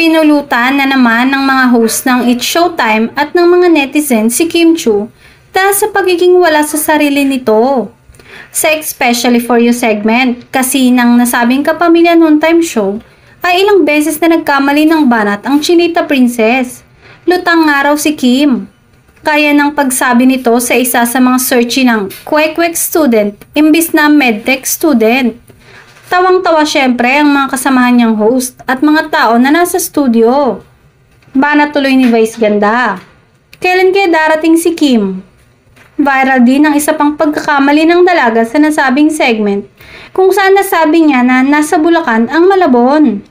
Pinulutan na naman ng mga host ng It's Showtime at ng mga netizens si Kim Chiu dahil sa pagiging wala sa sarili nito. Sa Especially For You segment, kasi ng nasabing kapamilya noontime show, ay ilang beses na nagkamali ng banat ang Chinita Princess. Lutang nga raw si Kim. Kaya ng pagsabi nito sa isa sa mga searchy ng kwek-kwek student imbis na medtech student. Tawang-tawa syempre ang mga kasamahan niyang host at mga tao na nasa studio. Bana tuloy ni Vice Ganda. Kailan kaya darating si Kim? Viral din ang isa pang pagkakamali ng dalaga sa nasabing segment kung saan nasabi niya na nasa Bulacan ang Malabon.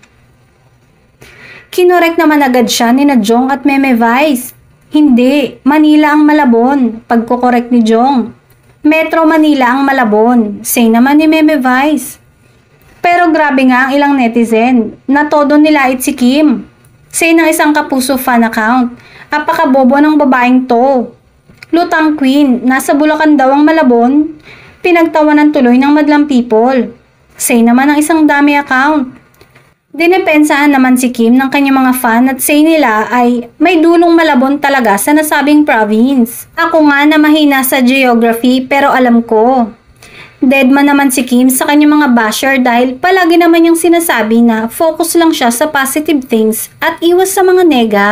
Kinorek naman agad siya ni na Jong at Meme Vice. Hindi, Manila ang Malabon, pagkukorek ni Jong. Metro Manila ang Malabon, say naman ni Meme Vice. Pero grabe nga ang ilang netizen na todo nilait si Kim. Say ng isang kapuso fan account, apakabobo ng babaeng to. Lutang queen, nasa Bulacan daw ang Malabon, pinagtawanan tuloy ng madlang people. Say naman ng isang dami account. Dinepensahan naman si Kim ng kanyang mga fan at say nila ay may dulong Malabon talaga sa nasabing province. Ako nga na mahina sa geography pero alam ko. Deadman naman si Kim sa kanyang mga basher dahil palagi naman niyang sinasabi na focus lang siya sa positive things at iwas sa mga nega.